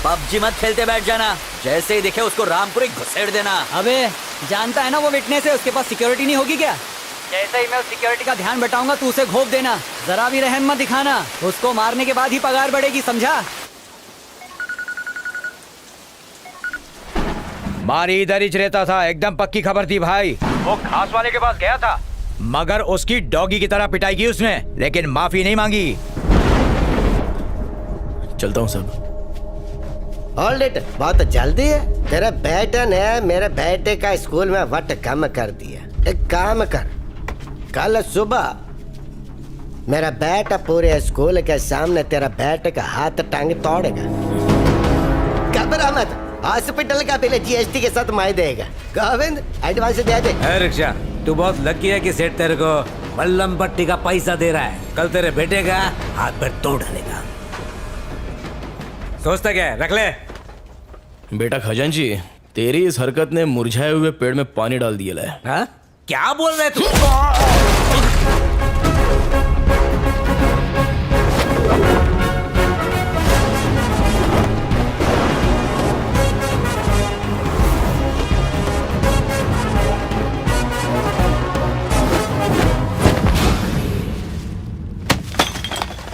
PUBG मत खेलते बैठ जाना, जैसे ही दिखे उसको रामपुरी घुसेड़ देना। अबे जानता है ना वो विटनेस है, उसके पास सिक्योरिटी नहीं होगी क्या? जैसे ही मैं उस सिक्योरिटी का ध्यान बटाऊंगा तू उसे घोप देना, जरा भी रहम मत दिखाना। उसको मारने के बाद ही पगार बढ़ेगी, समझा? मारी इधर ही रहता था, एकदम पक्की खबर थी भाई। वो घास वाले के पास गया था, मगर उसकी डॉगी की तरह पिटाई की उसने, लेकिन माफी नहीं मांगी। चलता हूँ सब। होल्ड इट, बहुत जल्दी है। तेरे बेटे ने मेरे बेटे का स्कूल में वट कम कर दिया। एक काम कर, कल सुबह मेरा बेटा पूरे स्कूल के सामने तेरा बेटे का हाथ टांग तोड़ेगा। घबरा मत, हॉस्पिटल का बिल जीएसटी के साथ मैं देगा। गोविंद एडवांस दे दे। रिक्शा, तू बहुत लकी है कि सेठ तेरे को मल्लम पट्टी का पैसा दे रहा है। कल तेरे बेटे का हाथ पैर तोड़ डालेगा। सोचता क्या है, रख ले। बेटा खजांची, तेरी इस हरकत ने मुरझाए हुए पेड़ में पानी डाल दिया है। हाँ? क्या बोल रहे तू?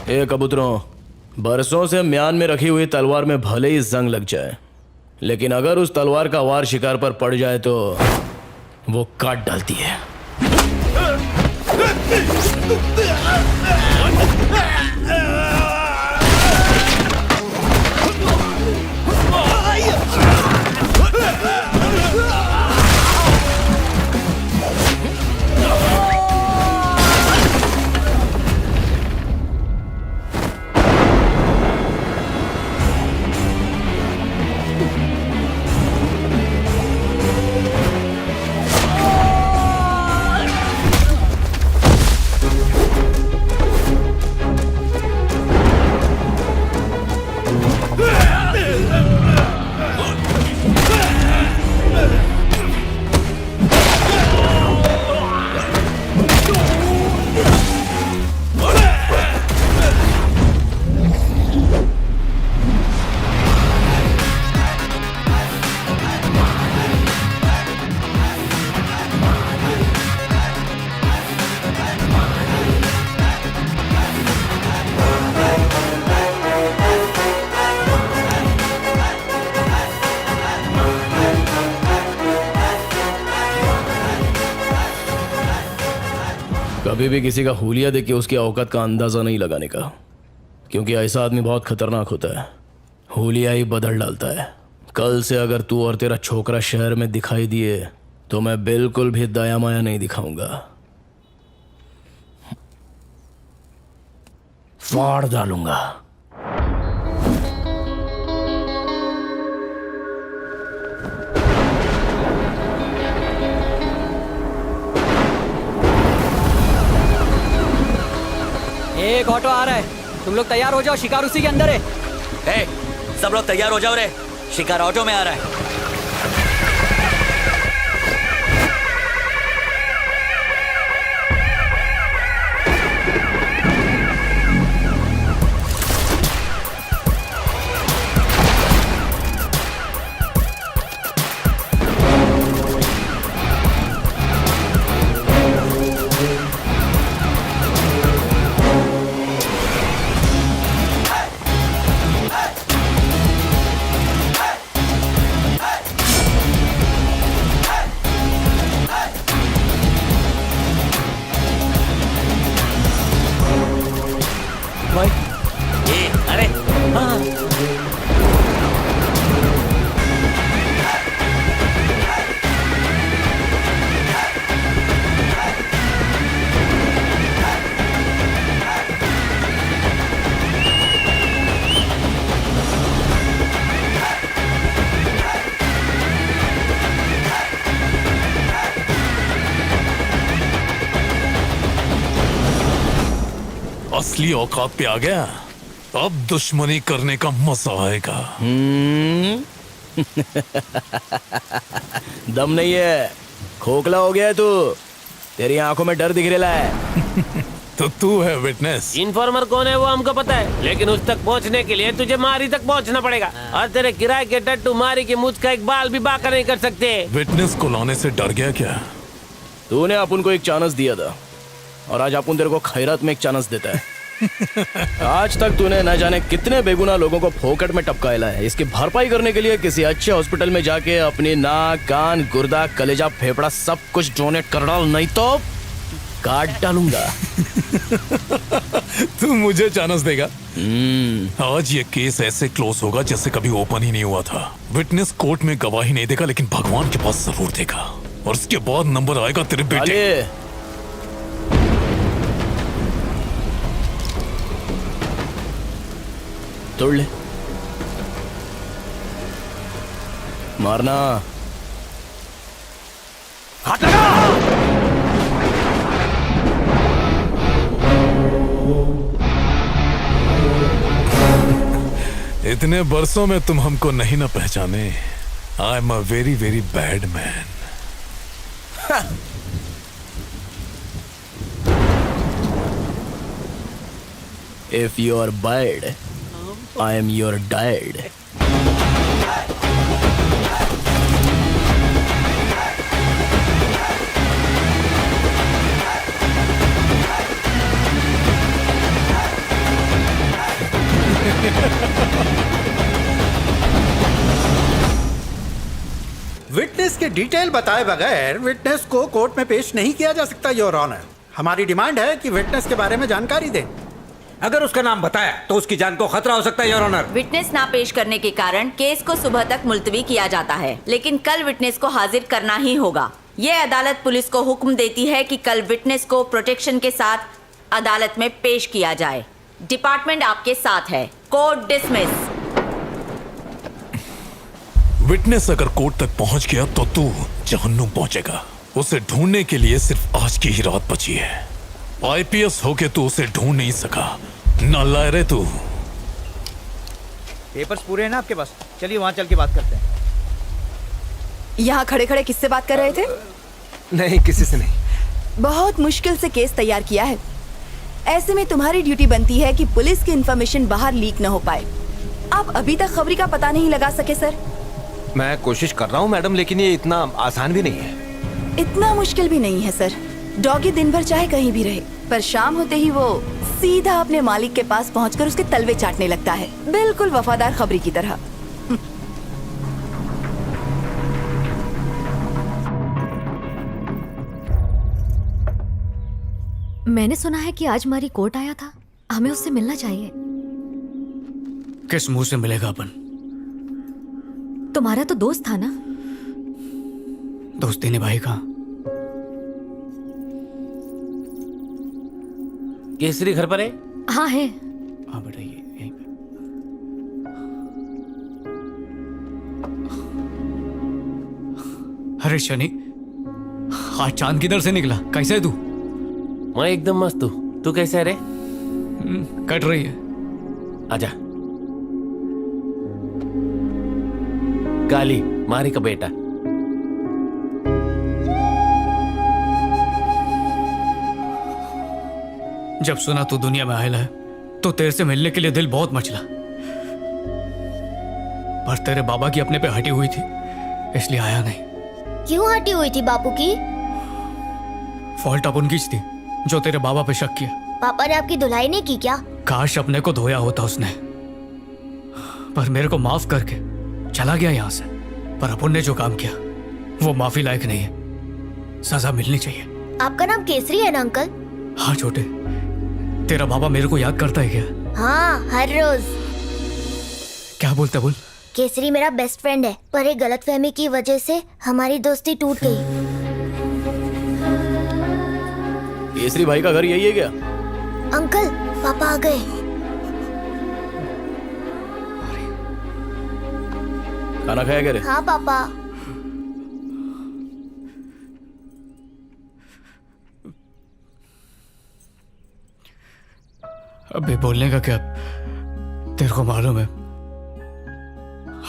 ए कबूतरों, बरसों से म्यान में रखी हुई तलवार में भले ही जंग लग जाए, लेकिन अगर उस तलवार का वार शिकार पर पड़ जाए तो वो काट डालती है। कभी भी किसी का हुलिया देख के उसकी औकात का अंदाजा नहीं लगाने का, क्योंकि ऐसा आदमी बहुत खतरनाक होता है। हुलिया ही बदल डालता है। कल से अगर तू और तेरा छोकरा शहर में दिखाई दिए तो मैं बिल्कुल भी दया माया नहीं दिखाऊंगा, फाड़ डालूंगा। एक ऑटो आ रहा है, तुम लोग तैयार हो जाओ, शिकार उसी के अंदर है। ए, सब लोग तैयार हो जाओ रे, शिकार ऑटो में आ रहा है। अरे हाँ। असली औकात पे आ गया, अब दुश्मनी करने का मजा आएगा। दम नहीं है, खोखला हो गया है तू। तेरी आंखों में डर दिख रहा है। तो तू है विटनेस। इन्फॉर्मर कौन है वो हमको पता है, लेकिन उस तक पहुंचने के लिए तुझे मारी तक पहुंचना पड़ेगा। और तेरे किराए के टट्टू मारी की मुझ का एक बाल भी बाका नहीं कर सकते। विटनेस को लाने से डर गया क्या? तूने अपन को एक चांस दिया था और आज अपन तेरे को खैरात में एक चांस देता है। आज तक तूने न जाने कितने बेगुनाह लोगों को फोकट में टपकाया है। इसकी भरपाई करने के लिए किसी अच्छे हॉस्पिटल में जाके अपनी नाक, कान, गुर्दा, कलेजा, फेफड़ा सब कुछ डोनेट कर डाल, नहीं तो काट डालूंगा। तू मुझे चांस देगा? आज ये केस ऐसे क्लोज होगा जैसे कभी ओपन ही नहीं हुआ था। विटनेस कोर्ट में गवाही नहीं देगा, लेकिन भगवान के पास जरूर देगा, और उसके बाद नंबर आएगा तेरे बेटे। तोड़ ले, मारना। हाथ लगा। इतने बरसों में तुम हमको नहीं ना पहचाने। I am a very very bad man. If you are bad, I am your dad. Witness के डिटेल बताए बगैर विटनेस को कोर्ट में पेश नहीं किया जा सकता योर ऑनर। हमारी डिमांड है कि विटनेस के बारे में जानकारी दें। अगर उसका नाम बताया तो उसकी जान को खतरा हो सकता है योर ऑनर। विटनेस ना पेश करने के कारण केस को सुबह तक मुलतवी किया जाता है, लेकिन कल विटनेस को हाजिर करना ही होगा। ये अदालत पुलिस को हुक्म देती है कि कल विटनेस को प्रोटेक्शन के साथ अदालत में पेश किया जाए। डिपार्टमेंट आपके साथ है। Court dismiss. विटनेस अगर कोर्ट तक पहुंच गया तो तू जहन्नुम पहुंचेगा। उसे ढूंढने के लिए सिर्फ आज की ही रात बची है। आईपीएस होके तू उसे ढूंढ नहीं सका, नालायक तू। पेपर्स पूरे हैं ना आपके पास? चलिए वहां चल के बात करते हैं। यहाँ खड़े खड़े किससे बात कर रहे थे? नहीं, किसी से नहीं। बहुत मुश्किल से केस तैयार किया है। ऐसे में तुम्हारी ड्यूटी बनती है कि पुलिस की इंफॉर्मेशन बाहर लीक न हो पाए। आप अभी तक खबरी का पता नहीं लगा सके सर। मैं कोशिश कर रहा हूँ मैडम, लेकिन ये इतना आसान भी नहीं है। इतना मुश्किल भी नहीं है सर। डॉगी दिन भर चाहे कहीं भी रहे, पर शाम होते ही वो सीधा अपने मालिक के पास पहुंचकर उसके तलवे चाटने लगता है, बिल्कुल वफादार खबरी की तरह। मैंने सुना है कि आज हमारी कोर्ट आया था, हमें उससे मिलना चाहिए। किस मुंह से मिलेगा अपन? तुम्हारा तो दोस्त था ना। दोस्ती निभाई कहाँ? केसरी घर पर है? हाँ है। हाँ बेटा, ये यहीं पे। अरे शनि, आज चांद किधर से निकला? कैसे है तू? मैं एकदम मस्त हूँ। तू कैसे है रे? कट रही है। आजा। काली मारी का बेटा। जब सुना तू दुनिया में आयल है तो तेरे से मिलने के लिए दिल बहुत मचला, पर तेरे बाबा की अपने पे हटी हुई थी इसलिए आया नहीं। क्यों हटी हुई थी बापू की? फॉल्ट अपन की थी जो तेरे बाबा पे शक किया। पापा ने आपकी धुलाई नहीं की क्या? काश अपने को धोया होता उसने, पर मेरे को माफ करके चला गया यहाँ से। पर अपन ने जो काम किया वो माफी लायक नहीं है, सजा मिलनी चाहिए। आपका नाम केसरी है ना अंकल? हाँ छोटे, तेरा बाबा मेरे को याद करता है क्या? हाँ, हर रोज। क्या बोलता? बोल। केसरी मेरा बेस्ट फ्रेंड है, पर एक गलतफहमी की वजह से हमारी दोस्ती टूट गई। केसरी भाई का घर यही है क्या? अंकल, पापा आ गए। खाना खाया क्या रे? हाँ पापा। अबे बोलने का क्या? तेरे को मालूम है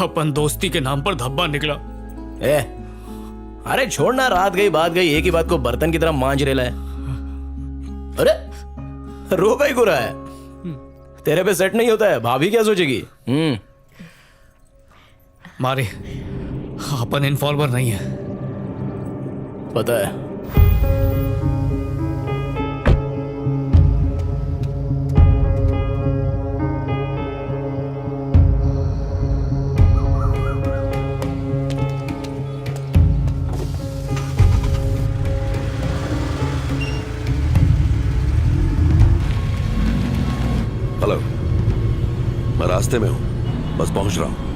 अपन दोस्ती के नाम पर धब्बा निकला। अरे छोड़ना, रात गई बात गई, एक ही बात को बर्तन की तरह मांज रेला है। अरे रो का ही गुरा है, तेरे पे सेट नहीं होता है, भाभी क्या सोचेगी? मारी, अपन इन्फॉर्मर नहीं है। पता है। हेलो, मैं रास्ते में हूं, बस पहुंच रहा हूं।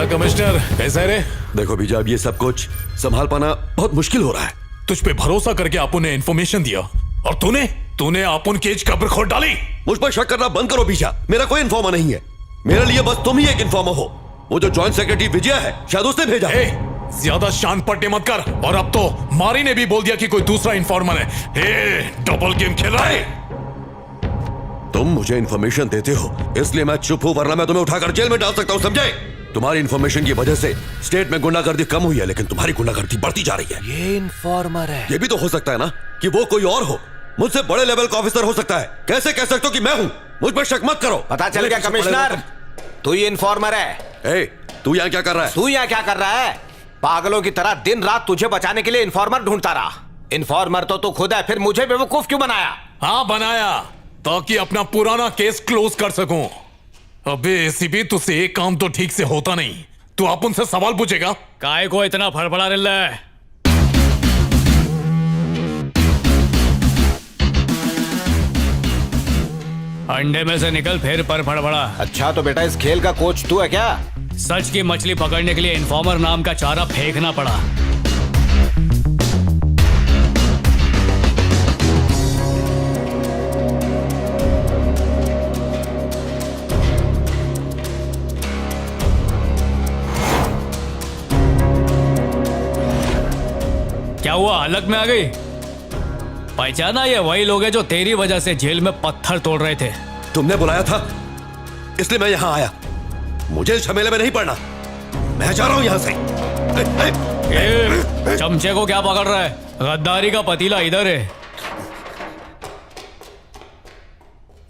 कमिश्नर कैसा है रे? देखो बीजा, अब ये सब कुछ संभाल पाना बहुत मुश्किल हो रहा है। तुझ पे भरोसा करके आपू ने इन्फॉर्मेशन दिया और तूने आपुन केज कब्र खोद डाली। मुझ पर शक करना बंद करो बीजा, मेरा कोई इन्फॉर्मर नहीं है। मेरे लिए बस तुम ही एक इन्फॉर्मर हो। वो जो जॉइंट सेक्रेटरी विजय है, शायद उसने भेजा। ज्यादा शान पट्टे मत कर। और अब तो मारी ने भी बोल दिया कि कोई दूसरा इन्फॉर्मर है। डबल गेम खेल रहा है। तुम मुझे इन्फॉर्मेशन देते हो इसलिए मैं चुप हूं, वरना मैं तुम्हें उठाकर जेल में डाल सकता हूं, समझे? तुम्हारी इन्फॉर्मेशन की वजह से स्टेट में गुंडागर्दी कम हुई है, लेकिन तुम्हारी गुंडागर्दी बढ़ती जा रही है। ये इन्फॉर्मर है। ये भी तो हो सकता है ना कि वो कोई और हो, मुझसे बड़े लेवल का ऑफिसर हो सकता है। कैसे कह सकते हो कि मैं हूं? मुझ पर शक मत करो। पता चल गया कमिश्नर, तू ही इन्फॉर्मर है। तू यहाँ क्या कर रहा है? तू यहाँ क्या कर रहा है? पागलों की तरह दिन रात तुझे बचाने के लिए इन्फॉर्मर ढूंढता रहा। इन्फॉर्मर तो तू खुद है, फिर मुझे बेवकूफ क्यों बनाया? हाँ बनाया, ताकि अपना पुराना केस क्लोज कर सकूं। अबे एसीपी, तुझसे एक काम तो ठीक से होता नहीं। तू आप उनसे सवाल पूछेगा? काय को इतना फड़फड़ा रहा है? अंडे में से निकल फिर पर फड़फड़ा। अच्छा तो बेटा इस खेल का कोच तू है क्या? सच की मछली पकड़ने के लिए इन्फॉर्मर नाम का चारा फेंकना पड़ा। क्या हुआ, हलक में आ गई? पहचाना? ये वही लोग हैं जो तेरी वजह से जेल में पत्थर तोड़ रहे थे। तुमने बुलाया था इसलिए मैं यहाँ आया। मुझे इस झमेले में नहीं पड़ना, मैं जा रहा हूँ यहाँ से। चमचे को क्या पकड़ रहा है? गद्दारी का पतीला इधर है।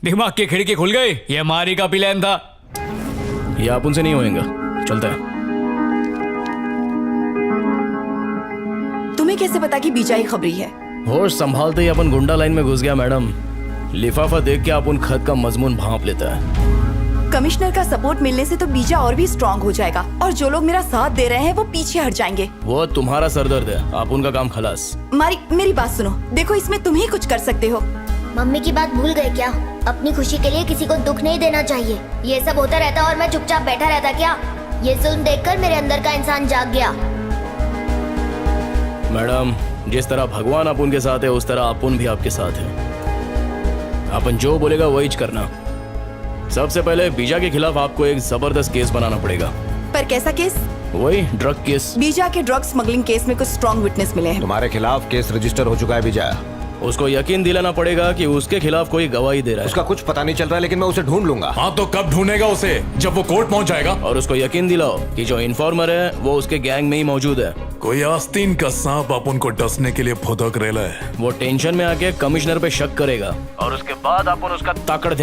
दिमाग की खिड़की खुल गई। ये मारी का प्लान था। ये आप उनसे नहीं होएगा, चलता है। तुम्हें कैसे पता कि बीजा ही खबरी है? होश संभालते ही अपन गुंडा लाइन में घुस गया मैडम। लिफाफा देख के अपन खत का मजमून भांप लेता है। कमिश्नर का सपोर्ट मिलने से तो बीजा और भी स्ट्रांग हो जाएगा और जो लोग मेरा साथ दे रहे हैं वो पीछे हट जाएंगे। वो तुम्हारा सरदर्द है, आप उनका काम खलास। मारी, मेरी बात सुनो। देखो, इसमें तुम ही कुछ कर सकते हो। मम्मी की बात भूल गए क्या? अपनी खुशी के लिए किसी को दुख नहीं देना चाहिए। ये सब होता रहता और मैं चुपचाप बैठा रहता क्या? ये जुल्म देखकर मेरे अंदर का इंसान जाग गया। मैडम, जिस तरह भगवान अपन के साथ है उस तरह अपन भी आपके साथ है। अपन जो बोलेगा वही करना। सबसे पहले बीजा के खिलाफ आपको एक जबरदस्त केस बनाना पड़ेगा। पर कैसा केस? वही ड्रग केस। बीजा के ड्रग स्मगलिंग केस में कुछ स्ट्रॉन्ग विटनेस मिले हैं। तुम्हारे खिलाफ केस रजिस्टर हो चुका है बीजा। उसको यकीन दिलाना पड़ेगा कि उसके खिलाफ कोई गवाही दे रहा है। उसका कुछ पता नहीं चल रहा है, लेकिन मैं उसे ढूंढ लूंगा। हाँ तो कब ढूंढेगा उसे? जब वो कोर्ट पहुंच जाएगा। और उसको यकीन दिलाओ कि जो इन्फॉर्मर है वो उसके गैंग में ही मौजूद है। कोई आस्तीन का सांप अपन को डसने के लिए फुदक रेला है। वो टेंशन में आके कमिश्नर पे शक करेगा और उसके बाद अपन उसका ताकड़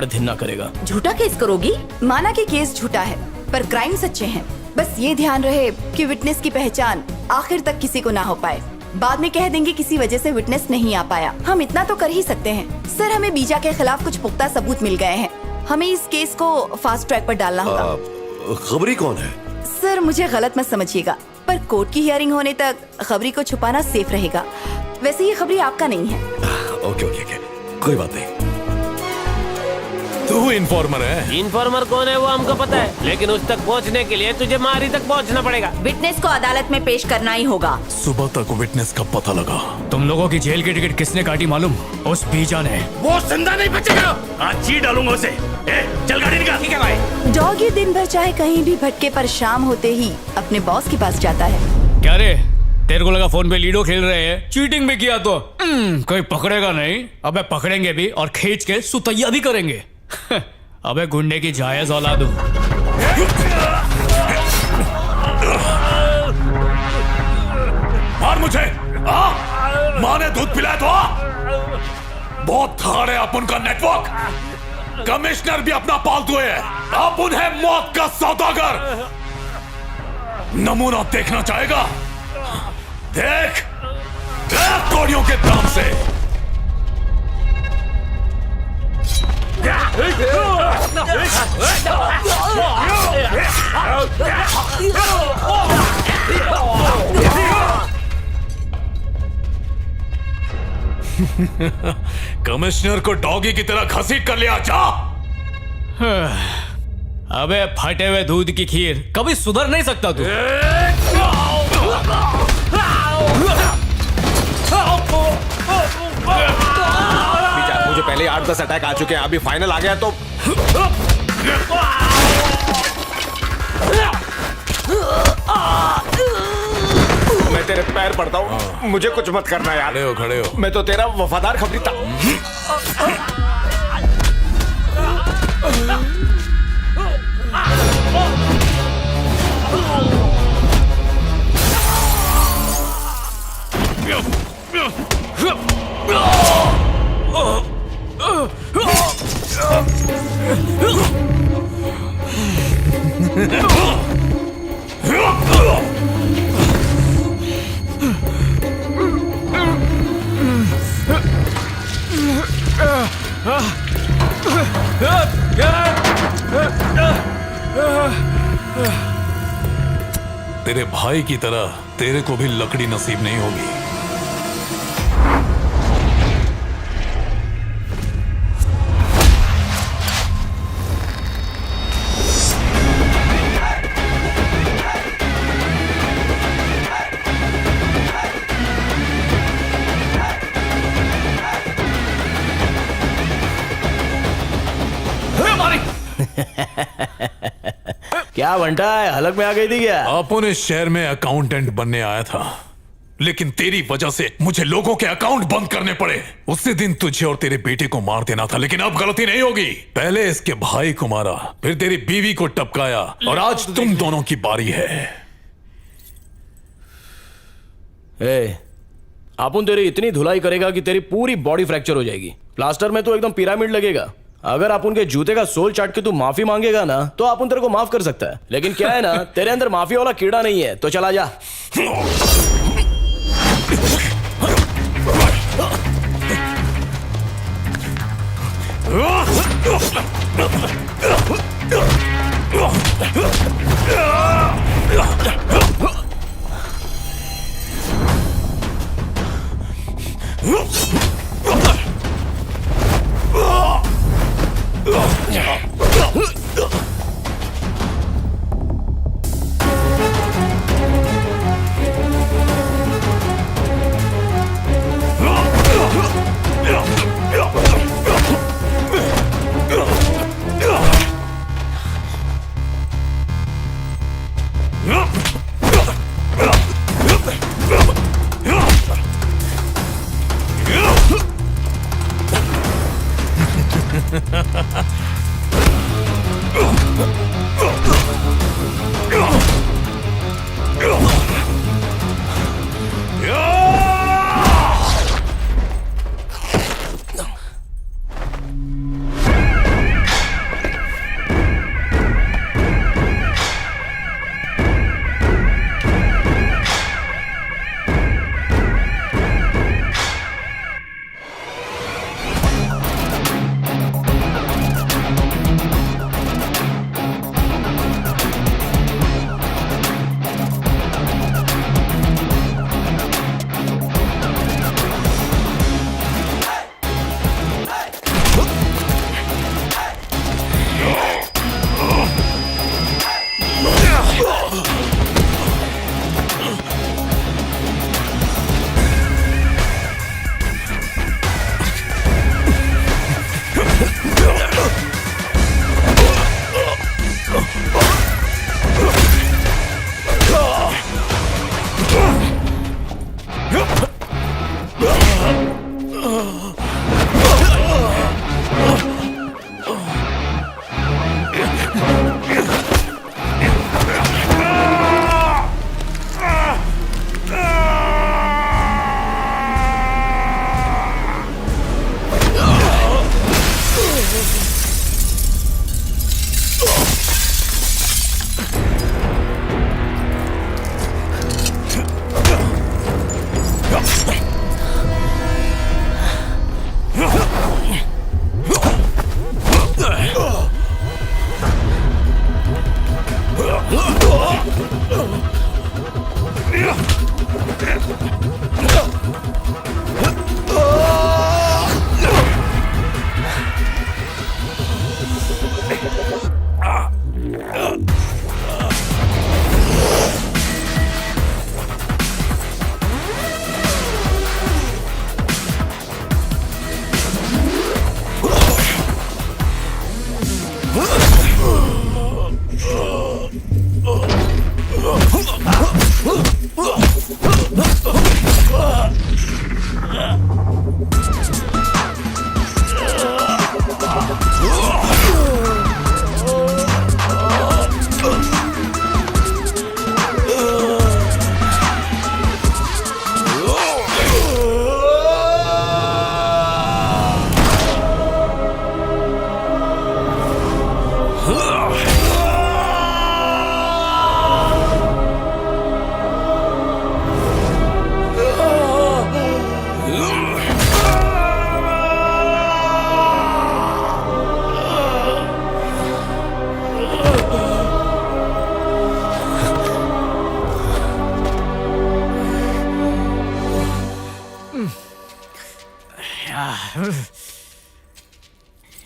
धिन्ना करेगा। झूठा केस करोगी? माना कि केस झूठा है पर क्राइम सच्चे हैं। बस ये ध्यान रहे कि विटनेस की पहचान आखिर तक किसी को ना हो पाए। बाद में कह देंगे किसी वजह से विटनेस नहीं आ पाया। हम इतना तो कर ही सकते हैं। सर, हमें बीजा के खिलाफ कुछ पुख्ता सबूत मिल गए हैं। हमें इस केस को फास्ट ट्रैक पर डालना होगा। खबरी कौन है? सर, मुझे गलत मत समझिएगा, पर कोर्ट की हियरिंग होने तक खबरी को छुपाना सेफ रहेगा। वैसे ये खबरी आपका नहीं है। ओके, कोई बात नहीं। तू इन्फॉर्मर है? इन्फॉर्मर कौन है वो हमको पता है, लेकिन उस तक पहुंचने के लिए तुझे मारी तक पहुंचना पड़ेगा। विटनेस को अदालत में पेश करना ही होगा। सुबह तक विटनेस का पता लगा। तुम लोगों की जेल की टिकट किसने काटी मालूम? उस बीजा ने। वो जिंदा नहीं बचेगा, आज जी डालूंगा उसे। चल गाड़ी निकाल। ठीक है भाई। डॉगी दिन भर चाहे कहीं भी भटके पर शाम होते ही अपने बॉस के पास जाता है। क्या रे, तेरे को लगा फोन पे लीडो खेल रहे हैं? चीटिंग भी किया तो कोई पकड़ेगा नहीं। अबे पकड़ेंगे भी और खींच के सुतैया भी करेंगे। अबे गुंडे की जायज औलाद हूं। मार मुझे। माँ ने दूध पिलाया तो बहुत थाड़ है अपन का नेटवर्क। कमिश्नर भी अपना पालतू है, अपन है मौत का सौदागर। नमूना देखना चाहेगा? देख कोड़ियों के दाम से। कमिश्नर को डॉगी की तरह घसीट कर लिया। जा। अबे फटे हुए दूध की खीर, कभी सुधर नहीं सकता तू। मुझे पहले 8-10 अटैक आ चुके हैं, अभी फाइनल आ गया तो मैं तेरे पैर पड़ता हूँ, मुझे कुछ मत करना यार। खड़े हो। मैं तो तेरा वफादार खबरी था। तेरे भाई की तरह तेरे को भी लकड़ी नसीब नहीं होगी। क्या बंटा है, हलक में आ गई थी क्या? अपन इस शहर में अकाउंटेंट बनने आया था, लेकिन तेरी वजह से मुझे लोगों के अकाउंट बंद करने पड़े। उसी दिन तुझे और तेरे बेटे को मार देना था, लेकिन अब गलती नहीं होगी। पहले इसके भाई को मारा, फिर तेरी बीवी को टपकाया, और आज तुम दोनों की बारी है। अपन तेरी इतनी धुलाई करेगा कि तेरी पूरी बॉडी फ्रैक्चर हो जाएगी। प्लास्टर में तो एकदम पिरामिड लगेगा। अगर अपन के जूते का सोल चाट के तू माफी मांगेगा ना, तो अपन तेरे को माफ कर सकता है। लेकिन क्या है ना, तेरे अंदर माफी वाला कीड़ा नहीं है, तो चला जा।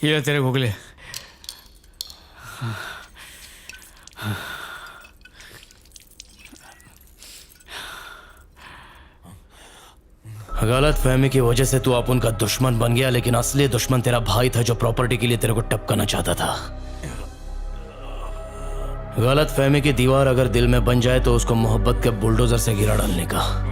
ये तेरे गुगले। गलत फहमी की वजह से तू अपन का दुश्मन बन गया, लेकिन असली दुश्मन तेरा भाई था जो प्रॉपर्टी के लिए तेरे को टपकाना चाहता था। गलत फहमी की दीवार अगर दिल में बन जाए तो उसको मोहब्बत के बुलडोजर से गिरा डालने का।